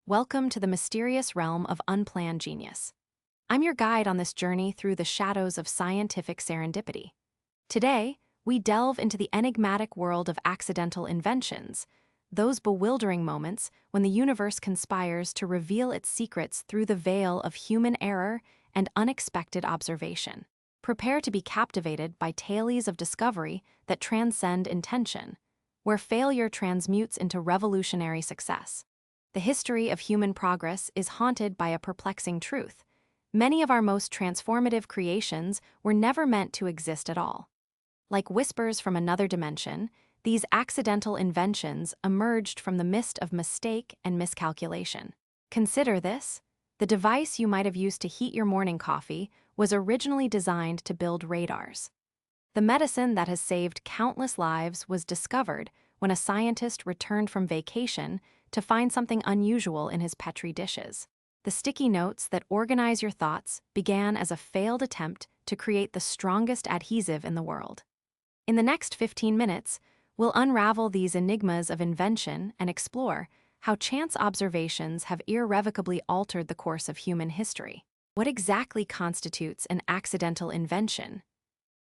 Welcome to the mysterious realm of unplanned genius. I'm your guide on this journey through the shadows of scientific serendipity. Today, we delve into the enigmatic world of accidental inventions, those bewildering moments when the universe conspires to reveal its secrets through the veil of human error and unexpected observation. Prepare to be captivated by tales of discovery that transcend intention, where failure transmutes into revolutionary success. The history of human progress is haunted by a perplexing truth. Many of our most transformative creations were never meant to exist at all. Like whispers from another dimension, these accidental inventions emerged from the mist of mistake and miscalculation. Consider this: the device you might have used to heat your morning coffee was originally designed to build radars. The medicine that has saved countless lives was discovered when a scientist returned from vacation to find something unusual in his petri dishes. The sticky notes that organize your thoughts began as a failed attempt to create the strongest adhesive in the world. In the next 15 minutes, we'll unravel these enigmas of invention and explore how chance observations have irrevocably altered the course of human history. What exactly constitutes an accidental invention?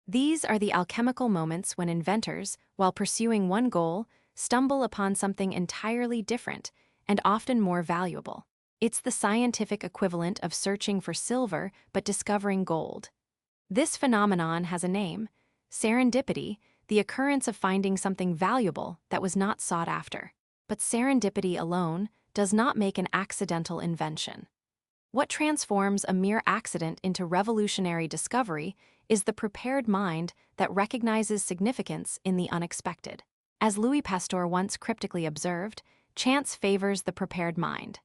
These are the alchemical moments when inventors, while pursuing one goal, stumble upon something entirely different and often more valuable. It's the scientific equivalent of searching for silver but discovering gold. This phenomenon has a name: serendipity, the occurrence of finding something valuable that was not sought after. But serendipity alone does not make an accidental invention. What transforms a mere accident into revolutionary discovery is the prepared mind that recognizes significance in the unexpected. As Louis Pasteur once cryptically observed, chance favors the prepared mind.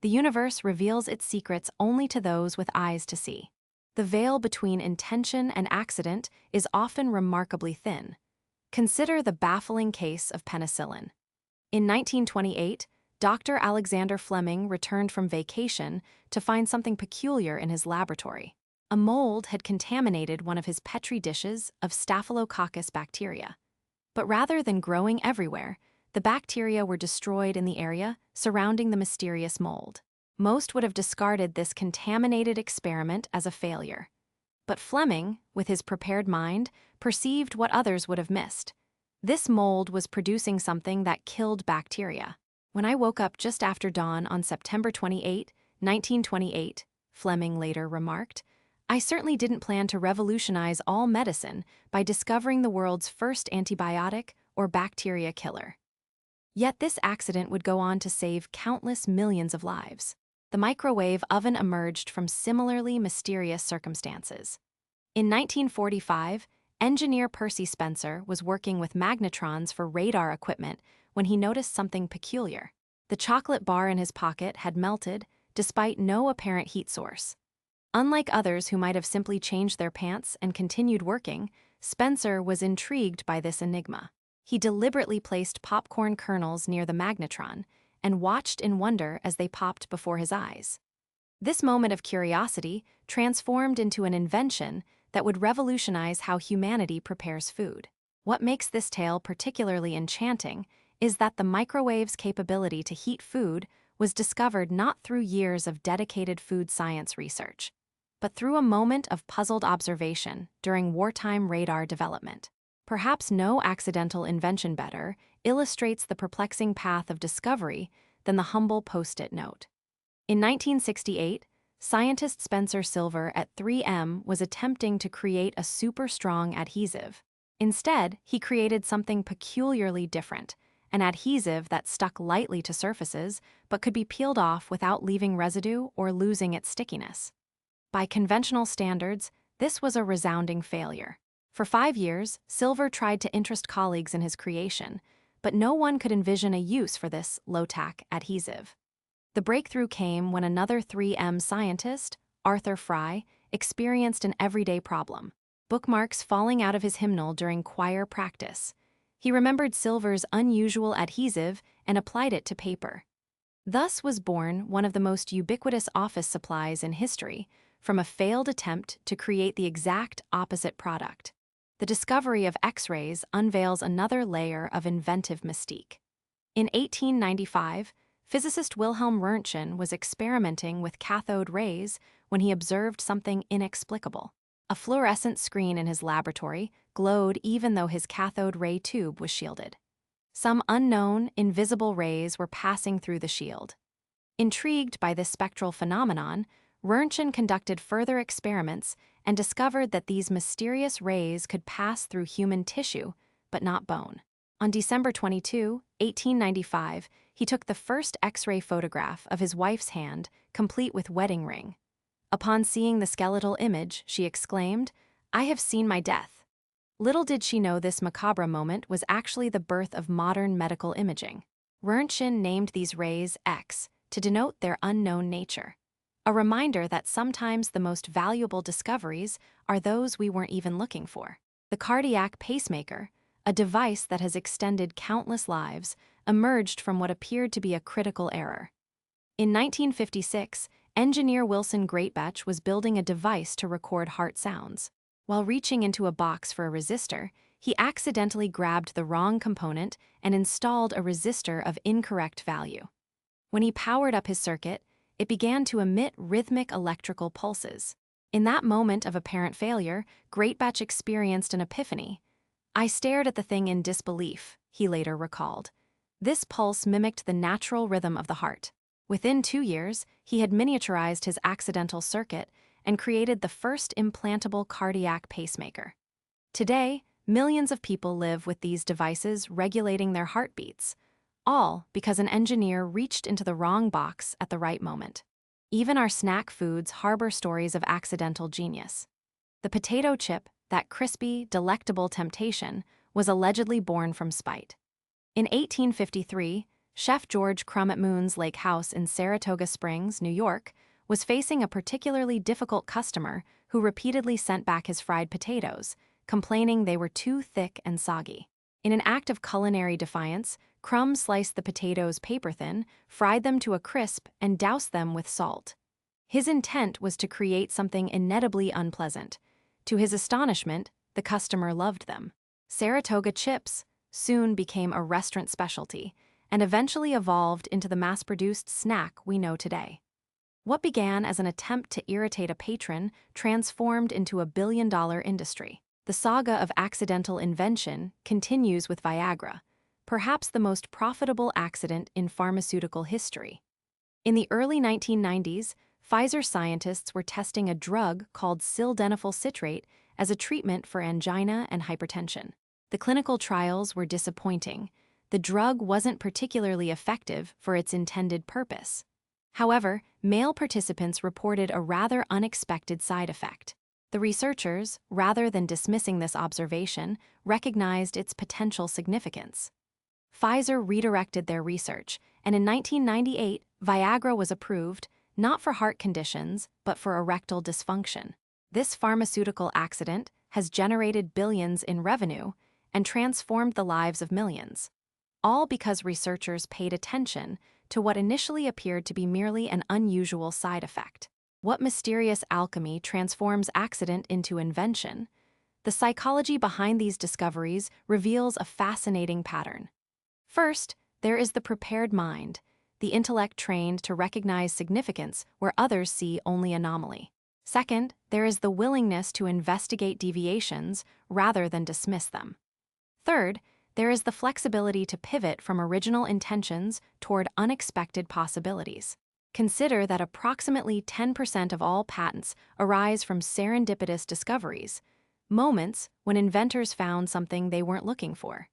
The universe reveals its secrets only to those with eyes to see. The veil between intention and accident is often remarkably thin. Consider the baffling case of penicillin. In 1928, Dr. Alexander Fleming returned from vacation to find something peculiar in his laboratory. A mold had contaminated one of his petri dishes of Staphylococcus bacteria. But rather than growing everywhere, the bacteria were destroyed in the area surrounding the mysterious mold. Most would have discarded this contaminated experiment as a failure. But Fleming, with his prepared mind, perceived what others would have missed. This mold was producing something that killed bacteria. When I woke up just after dawn on September 28, 1928, Fleming later remarked, I certainly didn't plan to revolutionize all medicine by discovering the world's first antibiotic or bacteria killer. Yet this accident would go on to save countless millions of lives. The microwave oven emerged from similarly mysterious circumstances. In 1945, engineer Percy Spencer was working with magnetrons for radar equipment when he noticed something peculiar. The chocolate bar in his pocket had melted, despite no apparent heat source. Unlike others who might have simply changed their pants and continued working, Spencer was intrigued by this enigma. He deliberately placed popcorn kernels near the magnetron and watched in wonder as they popped before his eyes. This moment of curiosity transformed into an invention that would revolutionize how humanity prepares food. What makes this tale particularly enchanting is that the microwave's capability to heat food was discovered not through years of dedicated food science research, but through a moment of puzzled observation during wartime radar development. Perhaps no accidental invention better illustrates the perplexing path of discovery than the humble post-it note. In 1968, scientist Spencer Silver at 3M was attempting to create a super-strong adhesive. Instead, he created something peculiarly different: an adhesive that stuck lightly to surfaces but could be peeled off without leaving residue or losing its stickiness. By conventional standards, this was a resounding failure. For 5 years, Silver tried to interest colleagues in his creation, but no one could envision a use for this low-tack adhesive. The breakthrough came when another 3M scientist, Arthur Fry, experienced an everyday problem: bookmarks falling out of his hymnal during choir practice. He remembered Silver's unusual adhesive and applied it to paper. Thus was born one of the most ubiquitous office supplies in history, from a failed attempt to create the exact opposite product. The discovery of X-rays unveils another layer of inventive mystique. In 1895, Physicist Wilhelm Röntgen was experimenting with cathode rays when he observed something inexplicable. A fluorescent screen in his laboratory glowed even though his cathode ray tube was shielded. Some unknown, invisible rays were passing through the shield. Intrigued by this spectral phenomenon, Röntgen conducted further experiments and discovered that these mysterious rays could pass through human tissue, but not bone. On December 22, 1895, he took the first X-ray photograph of his wife's hand, complete with wedding ring. Upon seeing the skeletal image, she exclaimed, "I have seen my death." Little did she know this macabre moment was actually the birth of modern medical imaging. Röntgen named these rays X to denote their unknown nature. A reminder that sometimes the most valuable discoveries are those we weren't even looking for. The cardiac pacemaker, a device that has extended countless lives, emerged from what appeared to be a critical error. In 1956, engineer Wilson Greatbatch was building a device to record heart sounds. While reaching into a box for a resistor, he accidentally grabbed the wrong component and installed a resistor of incorrect value. When he powered up his circuit, it began to emit rhythmic electrical pulses. In that moment of apparent failure, Greatbatch experienced an epiphany. "I stared at the thing in disbelief," he later recalled. This pulse mimicked the natural rhythm of the heart. Within 2 years, he had miniaturized his accidental circuit and created the first implantable cardiac pacemaker. Today, millions of people live with these devices regulating their heartbeats, all because an engineer reached into the wrong box at the right moment. Even our snack foods harbor stories of accidental genius. The potato chip, that crispy, delectable temptation, was allegedly born from spite. In 1853, Chef George Crumb at Moon's Lake House in Saratoga Springs, New York, was facing a particularly difficult customer who repeatedly sent back his fried potatoes, complaining they were too thick and soggy. In an act of culinary defiance, Crumb sliced the potatoes paper-thin, fried them to a crisp, and doused them with salt. His intent was to create something inedibly unpleasant. To his astonishment, the customer loved them. Saratoga chips soon became a restaurant specialty and eventually evolved into the mass-produced snack we know today. What began as an attempt to irritate a patron transformed into a billion-dollar industry. The saga of accidental invention continues with Viagra, perhaps the most profitable accident in pharmaceutical history. In the early 1990s, Pfizer scientists were testing a drug called sildenafil citrate as a treatment for angina and hypertension. The clinical trials were disappointing. The drug wasn't particularly effective for its intended purpose. However, male participants reported a rather unexpected side effect. The researchers, rather than dismissing this observation, recognized its potential significance. Pfizer redirected their research, and in 1998, Viagra was approved, not for heart conditions, but for erectile dysfunction. This pharmaceutical accident has generated billions in revenue and transformed the lives of millions, all because researchers paid attention to what initially appeared to be merely an unusual side effect. What mysterious alchemy transforms accident into invention? The psychology behind these discoveries reveals a fascinating pattern. First, there is the prepared mind, the intellect trained to recognize significance where others see only anomaly. Second, there is the willingness to investigate deviations rather than dismiss them. Third, there is the flexibility to pivot from original intentions toward unexpected possibilities. Consider that approximately 10% of all patents arise from serendipitous discoveries, moments when inventors found something they weren't looking for.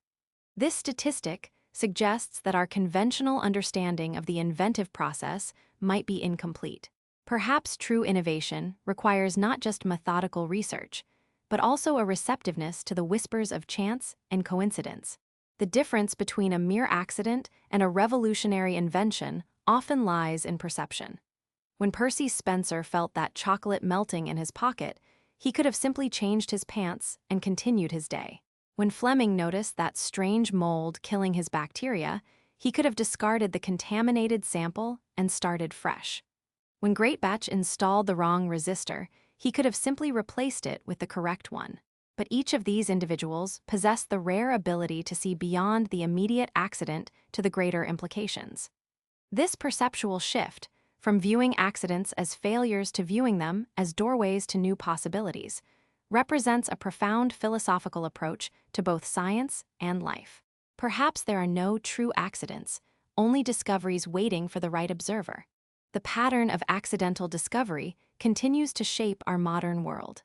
This statistic suggests that our conventional understanding of the inventive process might be incomplete. Perhaps true innovation requires not just methodical research, but also a receptiveness to the whispers of chance and coincidence. The difference between a mere accident and a revolutionary invention often lies in perception. When Percy Spencer felt that chocolate melting in his pocket, he could have simply changed his pants and continued his day. When Fleming noticed that strange mold killing his bacteria, he could have discarded the contaminated sample and started fresh. When Greatbatch installed the wrong resistor, he could have simply replaced it with the correct one. But each of these individuals possessed the rare ability to see beyond the immediate accident to the greater implications. This perceptual shift, from viewing accidents as failures to viewing them as doorways to new possibilities, represents a profound philosophical approach to both science and life. Perhaps there are no true accidents, only discoveries waiting for the right observer. The pattern of accidental discovery continues to shape our modern world.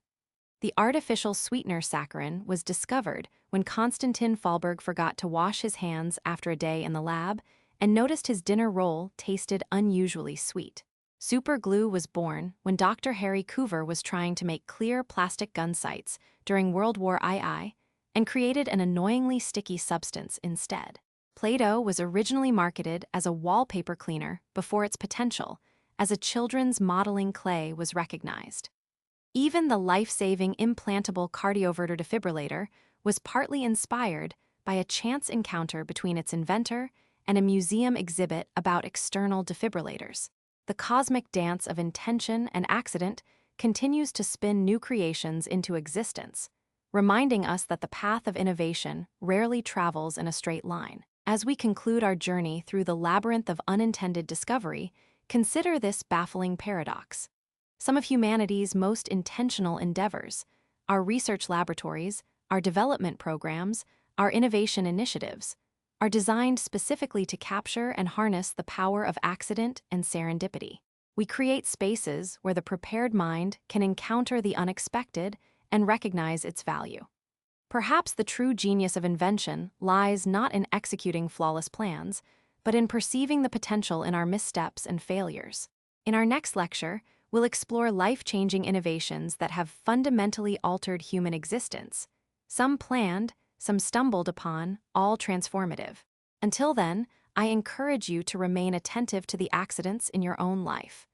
The artificial sweetener saccharin was discovered when Konstantin Fallberg forgot to wash his hands after a day in the lab and noticed his dinner roll tasted unusually sweet. Super glue was born when Dr. Harry Coover was trying to make clear plastic gun sights during World War II and created an annoyingly sticky substance instead. Play-Doh was originally marketed as a wallpaper cleaner before its potential, as a children's modeling clay was recognized. Even the life-saving implantable cardioverter defibrillator was partly inspired by a chance encounter between its inventor and a museum exhibit about external defibrillators. The cosmic dance of intention and accident continues to spin new creations into existence, reminding us that the path of innovation rarely travels in a straight line. As we conclude our journey through the labyrinth of unintended discovery, consider this baffling paradox. Some of humanity's most intentional endeavors, our research laboratories, our development programs, our innovation initiatives, are designed specifically to capture and harness the power of accident and serendipity. We create spaces where the prepared mind can encounter the unexpected and recognize its value. Perhaps the true genius of invention lies not in executing flawless plans, but in perceiving the potential in our missteps and failures. In our next lecture, we'll explore life-changing innovations that have fundamentally altered human existence. Some planned, some stumbled upon, all transformative. Until then, I encourage you to remain attentive to the accidents in your own life.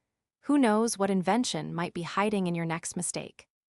Who knows what invention might be hiding in your next mistake?